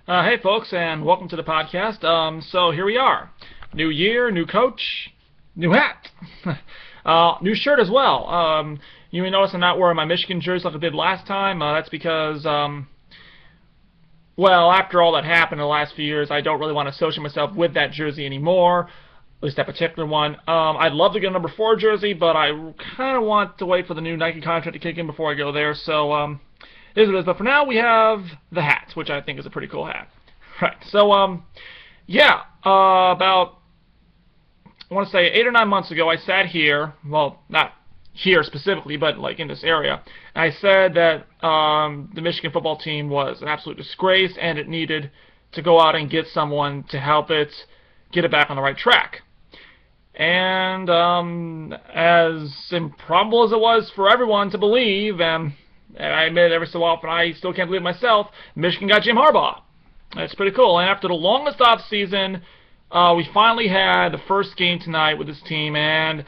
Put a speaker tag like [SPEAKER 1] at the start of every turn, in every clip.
[SPEAKER 1] Hey folks, and welcome to the podcast. So here we are. New year, new coach, new hat, new shirt as well. You may notice I'm not wearing my Michigan jersey like I did last time. That's because, well, after all that happened in the last few years, I don't really want to associate myself with that jersey anymore, at least that particular one. I'd love to get a number 4 jersey, but I kind of want to wait for the new Nike contract to kick in before I go there, so it is what it is. But for now, we have the hat, which I think is a pretty cool hat. Right, so, yeah, about, I want to say 8 or 9 months ago, I sat here, well, not here specifically, but like in this area, and I said that the Michigan football team was an absolute disgrace, and it needed to go out and get someone to help it get it back on the right track. And as improbable as it was for everyone to believe, and I admit every so often I still can't believe it myself, Michigan got Jim Harbaugh. That's pretty cool. And after the longest off season, we finally had the first game tonight with this team, and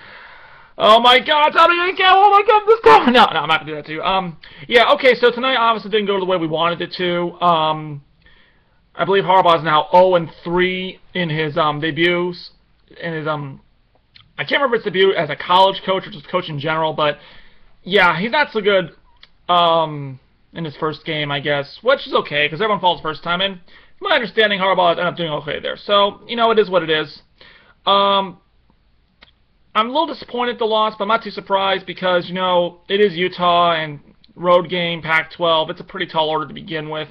[SPEAKER 1] oh my God, how did I get? Oh my God, this guy! No, I'm not gonna do that to you. Yeah, okay. So tonight obviously didn't go the way we wanted it to. I believe Harbaugh is now 0-3 in his debuts. In his I can't remember his debut as a college coach or just coach in general, but yeah, he's not so good. In his first game, I guess, which is okay, because everyone falls first time in. My understanding, Harbaugh ended up doing okay there. So, you know, it is what it is. I'm a little disappointed at the loss, but I'm not too surprised because, you know, it is Utah and road game, Pac-12. It's a pretty tall order to begin with.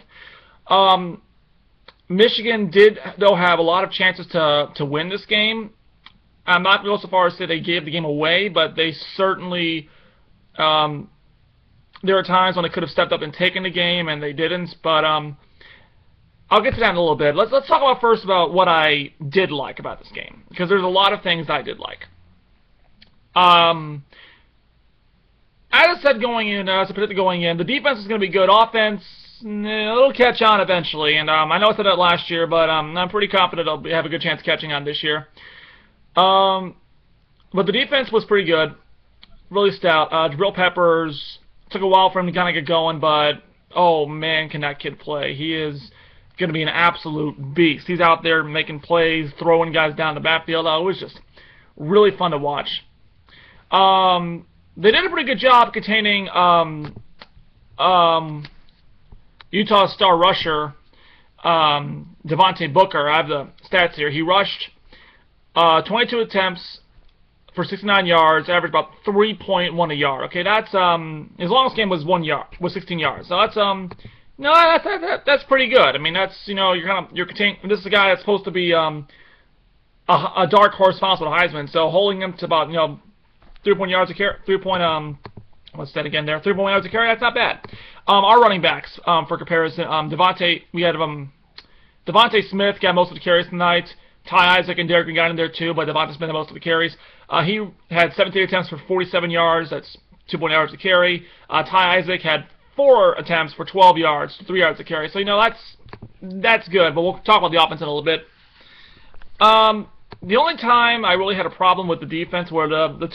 [SPEAKER 1] Michigan did, though, have a lot of chances to win this game. I'm not going to go so far as to say they gave the game away, but they certainly... there are times when they could have stepped up and taken the game, and they didn't. But I'll get to that in a little bit. Let's talk about first about what I did like about this game, because there's a lot of things I did like. As I said going in, as I predicted going in, the defense is going to be good. Offense, it'll catch on eventually. And I know I said that last year, but I'm pretty confident I'll have a good chance of catching on this year. But the defense was pretty good, really stout. Jabril Peppers. Took a while for him to kind of get going, but oh man, can that kid play. He is going to be an absolute beast. He's out there making plays, throwing guys down the backfield. It was just really fun to watch. They did a pretty good job containing Utah's star rusher, Devontae Booker. I have the stats here. He rushed 22 attempts for 69 yards, averaged about 3.1 a yard. Okay, that's his longest game was 16 yards. So that's no, that's pretty good. I mean, that's, you know, you're containing. This is a guy that's supposed to be a dark horse possible Heisman. So holding him to about, you know, 3 yards a carry, what's that again there? 3.1 yards a carry. That's not bad. Our running backs, for comparison, we had Devontae Smith got most of the carries tonight. Ty Isaac and Derek Green got in there too, but Devontae Smith had most of the carries. He had 17 attempts for 47 yards. That's 2.8 yards a carry. Ty Isaac had 4 attempts for 12 yards, 3 yards a carry. So, you know, that's good, but we'll talk about the offense in a little bit. The only time I really had a problem with the defense were the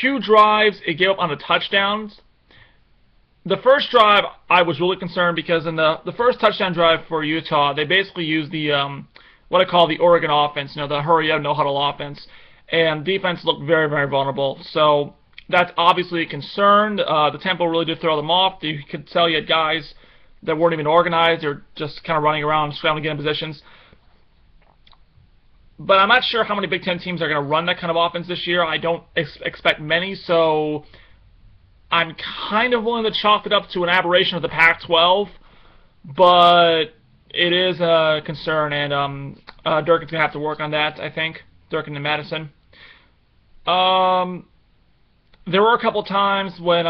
[SPEAKER 1] two drives it gave up on the touchdowns. The first drive, I was really concerned because in the first touchdown drive for Utah, they basically used the what I call the Oregon offense, you know, the hurry up, no huddle offense, and defense looked very, very vulnerable. So that's obviously a concern. The tempo really did throw them off. You could tell you had guys that weren't even organized; they're just kind of running around, scrambling to get in positions. But I'm not sure how many Big Ten teams are going to run that kind of offense this year. I don't expect many, so I'm kind of willing to chalk it up to an aberration of the Pac-12, but it is a concern, and Durkin's going to have to work on that, I think, Durkin and Madison. There were a couple times when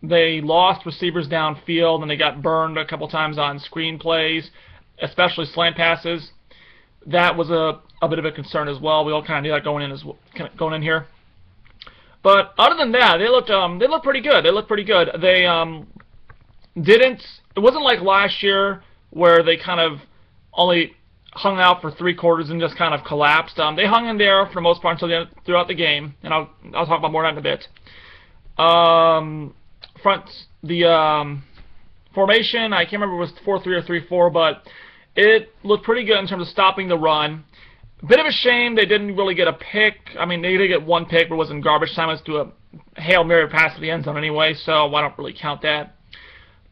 [SPEAKER 1] they lost receivers downfield, and they got burned a couple times on screen plays, especially slant passes. That was a bit of a concern as well. We all kind of knew that going in here. But other than that, they looked pretty good. They looked pretty good. They didn't. It wasn't like last year where they kind of only hung out for 3 quarters and just kind of collapsed. They hung in there for the most part throughout the game, and I'll talk from formation. I can't remember if it was 4-3 or 3-4, but it looked pretty good in terms of stopping the run. Bit of a shame they didn't really get a pick. I mean, they did get one pick, but it was in garbage time. It was to a Hail Mary pass to the end zone anyway, so I don't really count that.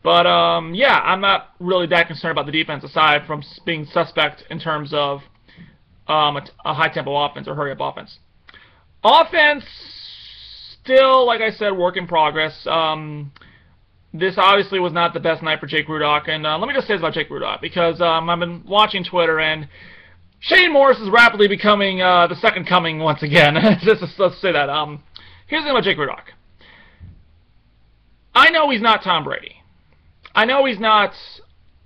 [SPEAKER 1] But, yeah, I'm not really that concerned about the defense aside from being suspect in terms of a high-tempo offense or hurry-up offense. Offense, still, like I said, work in progress. This obviously was not the best night for Jake Rudock, and let me just say this about Jake Rudock, because I've been watching Twitter, and Shane Morris is rapidly becoming the second coming once again. Let's say that. Here's the thing about Jake Rudock. I know he's not Tom Brady. I know he's not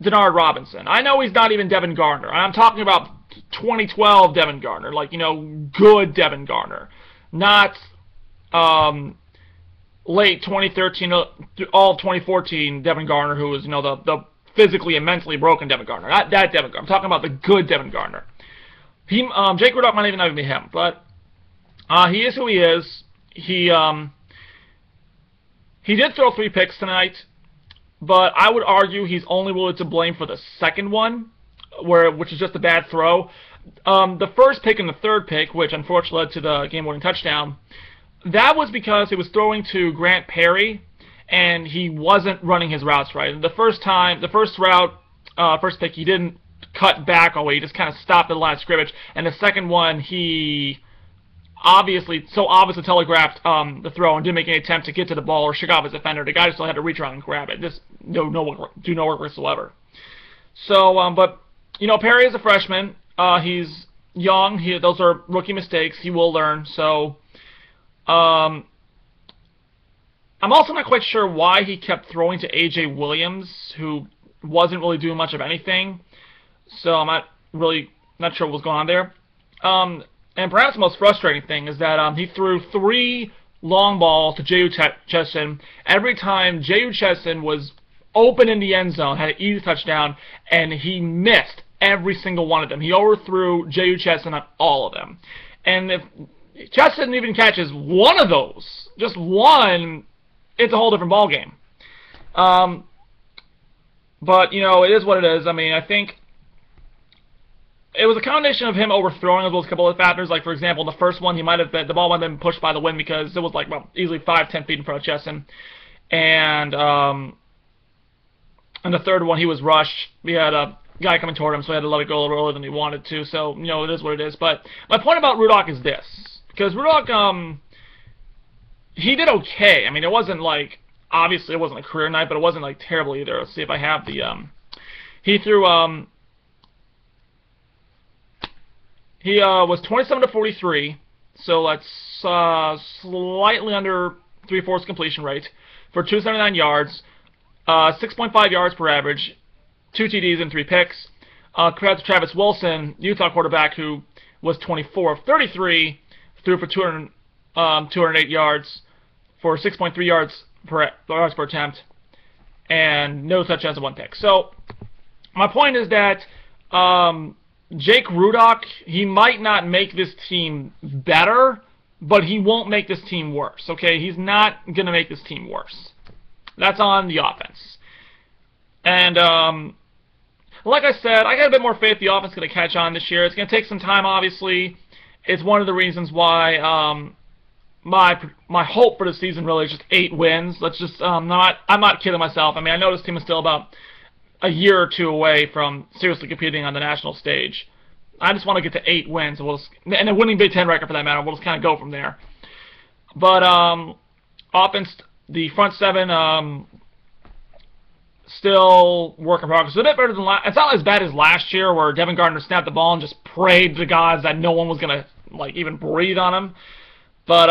[SPEAKER 1] Denard Robinson. I know he's not even Devin Gardner. I'm talking about 2012 Devin Gardner, like, you know, good Devin Gardner. Not late 2013, all 2014 Devin Gardner, who was, you know, the physically and mentally broken Devin Gardner. Not that Devin Gardner. I'm talking about the good Devin Gardner. Jake Rudock might even not be him, but he is who he is. He did throw 3 picks tonight, but I would argue he's only really to blame for the second one, which is just a bad throw. The first pick and the third pick, which unfortunately led to the game-winning touchdown, that was because he was throwing to Grant Perry, and he wasn't running his routes right. The first pick, he didn't cut back all the way. He just kind of stopped at the line of scrimmage. And the second one, he obviously telegraphed the throw and didn't make any attempt to get to the ball or shake off his defender. The guy still had to reach around and grab it. Just do no work whatsoever. So, but, you know, Perry is a freshman. He's young. Those are rookie mistakes. He will learn. So, I'm also not quite sure why he kept throwing to A.J. Williams, who wasn't really doing much of anything. So I'm not sure what was going on there. And perhaps the most frustrating thing is that he threw 3 long balls to J.U. Chesson. Every time J.U. Chesson was open in the end zone, had an easy touchdown, and he missed every single one of them. He overthrew J.U. Chesson on all of them. And if Chesson even catches one of those, just one, it's a whole different ballgame. But, you know, it is what it is. I mean, I think it was a combination of him overthrowing as well as a couple of factors. Like, for example, the first one, the ball might have been pushed by the wind because it was like, well, easily 5-10 feet in front of Chesson. And the third one, he was rushed. We had a guy coming toward him, so he had to let it go a little earlier than he wanted to. So, you know, it is what it is. But my point about Rudock is this. Because Rudock, he did okay. I mean, it wasn't like, obviously it wasn't a career night, but it wasn't like terrible either. Let's see if I have the, he threw, he was 27-43, so that's slightly under 3/4 completion rate for 279 yards, 6.5 yards per average, 2 TDs and 3 picks. Compared to Travis Wilson, Utah quarterback, who was 24-33, threw for 208 yards for 6.3 yards per attempt, and no touchdowns and 1 pick. So my point is that Jake Rudock, he might not make this team better, but he won't make this team worse, okay? He's not going to make this team worse. That's on the offense. And like I said, I got a bit more faith the offense is going to catch on this year. It's going to take some time, obviously. It's one of the reasons why my hope for the season really is just 8 wins. Let's just I'm not kidding myself. I mean, I know this team is still about a year or 2 away from seriously competing on the national stage. I just want to get to 8 wins, and a winning Big Ten record for that matter. We'll just kind of go from there. But offense, the front 7, still work in progress. It's a bit better than it's not as bad as last year, where Devin Gardner snapped the ball and just prayed to gods that no one was gonna like even breathe on him. But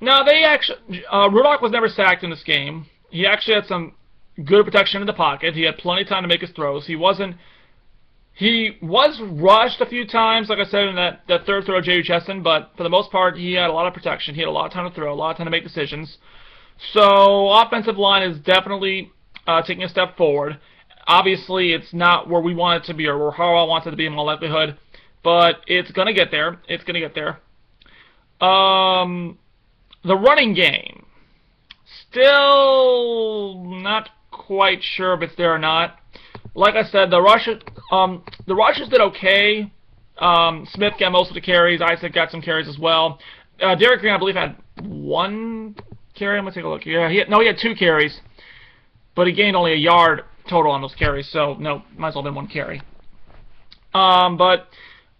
[SPEAKER 1] no, they actually Rudock was never sacked in this game. He actually had some good protection in the pocket. He had plenty of time to make his throws. He was rushed a few times, like I said, in that third throw of J.U. Chesson, but for the most part, he had a lot of protection. He had a lot of time to throw, a lot of time to make decisions. So, offensive line is definitely taking a step forward. Obviously, it's not where we want it to be, or where Harbaugh wants it to be in all likelihood, but it's going to get there. It's going to get there. The running game, still not quite sure if it's there or not. Like I said, the Russians did okay. Smith got most of the carries. Isaac got some carries as well. Derek Green, I believe, had 1 carry. I'm gonna take a look here. He had 2 carries, but he gained only a yard total on those carries. So no, might as well have been 1 carry. But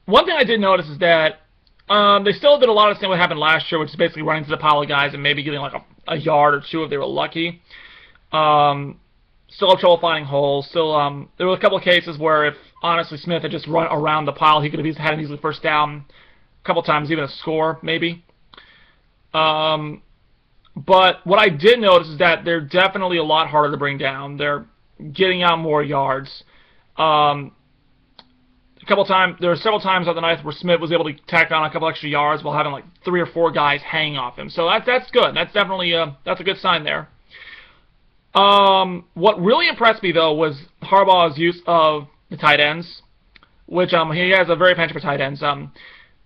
[SPEAKER 1] one thing I did notice is that they still did a lot of the same what happened last year, which is basically running to the pile of guys and maybe getting like a yard or 2 if they were lucky. Still have trouble finding holes. Still, there were a couple of cases where if, honestly, Smith had just run around the pile, he could have had an easily first down a couple times, even a score, maybe. But what I did notice is that they're definitely a lot harder to bring down. They're getting out more yards. There were several times on the night where Smith was able to tack on a couple extra yards while having like 3 or 4 guys hanging off him. So that's good. That's definitely that's a good sign there. What really impressed me though was Harbaugh's use of the tight ends, which he has a very penchant for tight ends.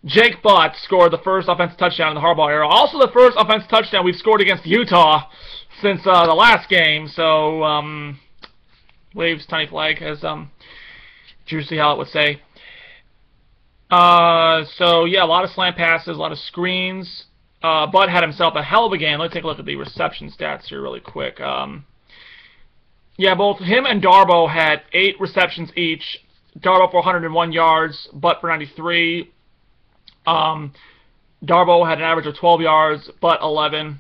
[SPEAKER 1] Jake Butt scored the first offensive touchdown in the Harbaugh era. Also the first offensive touchdown we've scored against Utah since the last game. So waves tiny flag, as Juicy Hallett would say. So yeah, a lot of slant passes, a lot of screens. Butt had himself a hell of a game. Let's take a look at the reception stats here really quick. Yeah, both him and Darboh had 8 receptions each. Darboh for 101 yards, Butt for 93. Darboh had an average of 12 yards, Butt 11.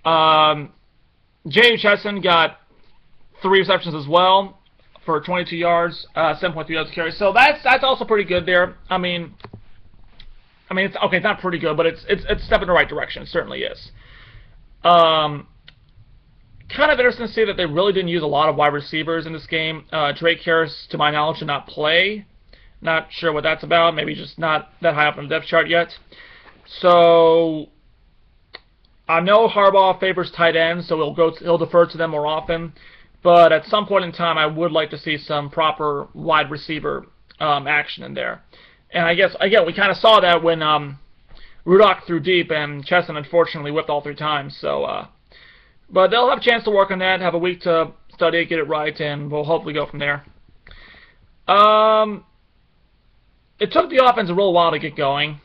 [SPEAKER 1] J.U. Chesson got 3 receptions as well for 22 yards, 7.3 yards carry. So that's also pretty good there. I mean, it's okay. It's not pretty good, but it's a step in the right direction. It certainly is. Kind of interesting to see that they really didn't use a lot of wide receivers in this game. Drake Harris, to my knowledge, did not play. Not sure what that's about. Maybe just not that high up on the depth chart yet. So I know Harbaugh favors tight ends, so he'll defer to them more often. But at some point in time, I would like to see some proper wide receiver action in there. And I guess, again, we kind of saw that when Rudock threw deep and Chesson unfortunately whipped all 3 times. So, but they'll have a chance to work on that, have a week to study it, get it right, and we'll hopefully go from there. It took the offense a real while to get going.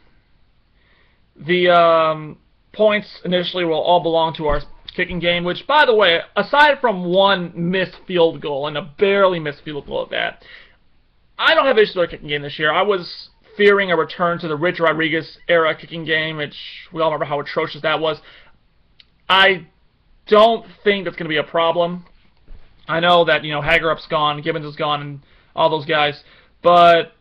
[SPEAKER 1] The points initially will all belong to our kicking game, which, by the way, aside from 1 missed field goal, and a barely missed field goal at that, I don't have issues with our kicking game this year. I was fearing a return to the Rich Rodriguez era kicking game, which we all remember how atrocious that was. I don't think that's going to be a problem. I know that, Hagerup's gone, Gibbons is gone, and all those guys, but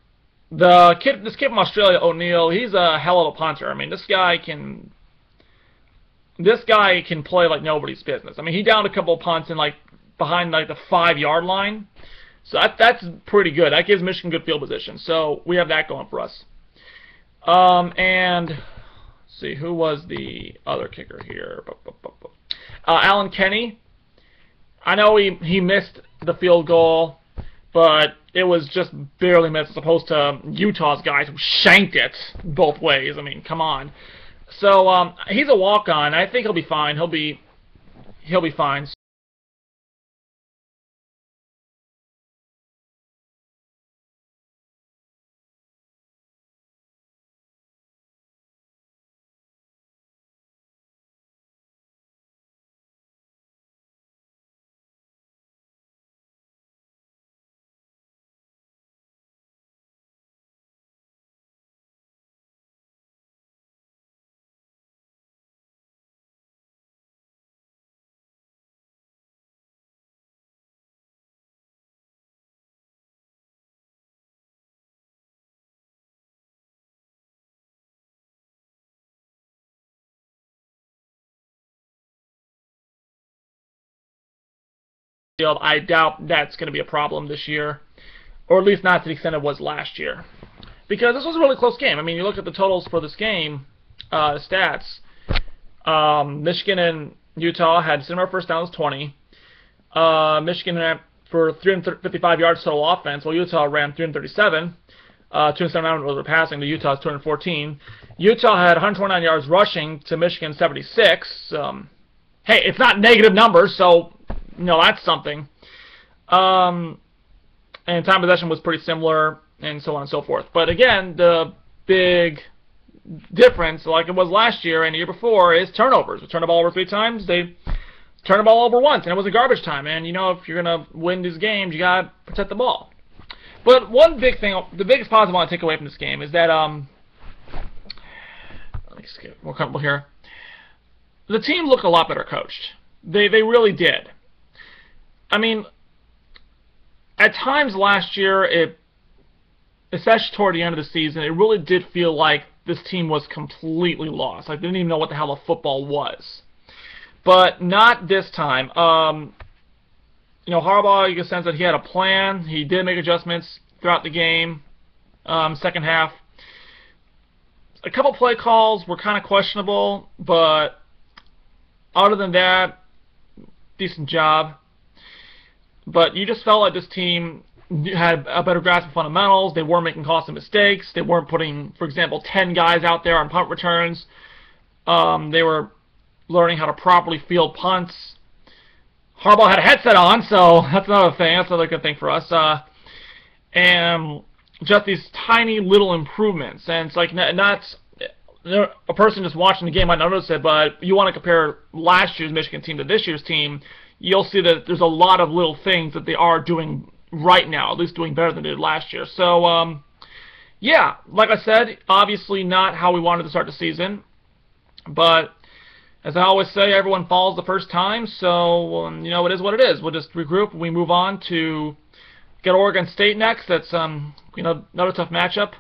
[SPEAKER 1] this kid from Australia, O'Neal, he's a hell of a punter. I mean, this guy can play like nobody's business. I mean, he downed a couple of punts behind the 5-yard line. So that's pretty good. That gives Michigan good field position. So we have that going for us. And let's see, who was the other kicker here? Alan Kenny. I know he missed the field goal, but it was just barely missed as opposed to Utah's guys who shanked it both ways. I mean, come on. So he's a walk-on. I think he'll be fine. He'll be fine. I doubt that's going to be a problem this year, or at least not to the extent it was last year, because this was a really close game. I mean, you look at the totals for this game, stats. Michigan and Utah had similar first downs, 20. Michigan ran for 355 yards total offense, while Utah ran 337. 279 was passing to Utah's 214. Utah had 129 yards rushing to Michigan 76. Hey, it's not negative numbers, so that's something. And time possession was pretty similar, and so on and so forth. But again, the big difference, like it was last year and the year before, is turnovers. We turned the ball over 3 times. They turned the ball over once, and it was a garbage time. And you know, if you're gonna win these games, you gotta protect the ball. But one big thing, the biggest positive I want to take away from this game is that let me just get more comfortable here. The team looked a lot better coached. They really did. I mean, at times last year, especially toward the end of the season, it really did feel like this team was completely lost. Like, they didn't even know what the hell a football was. But not this time. You know, Harbaugh, you can sense that he had a plan. He did make adjustments throughout the game, second half. A couple play calls were kind of questionable, but other than that, decent job. But you just felt like this team had a better grasp of fundamentals. They weren't making costly mistakes. They weren't putting, for example, 10 guys out there on punt returns. They were learning how to properly field punts. Harbaugh had a headset on, so that's another thing. That's another good thing for us. And just these tiny little improvements. And it's like not a person just watching the game might not notice it, but you want to compare last year's Michigan team to this year's team, you'll see that there's a lot of little things that they are doing right now, at least doing better than they did last year. So, yeah, like I said, obviously not how we wanted to start the season, but as I always say, everyone falls the first time, so, you know, it is what it is. We'll just regroup and we move on to get Oregon State next. That's, you know, another tough matchup,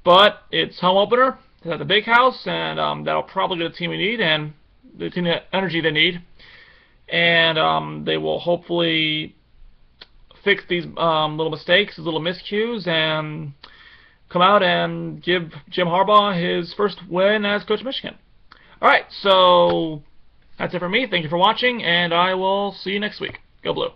[SPEAKER 1] but it's home opener. It's at the Big House, and that'll probably get the team we need and the team energy they need. And they will hopefully fix these little mistakes, these little miscues, and come out and give Jim Harbaugh his first win as coach of Michigan. Alright, so that's it for me. Thank you for watching, and I will see you next week. Go Blue.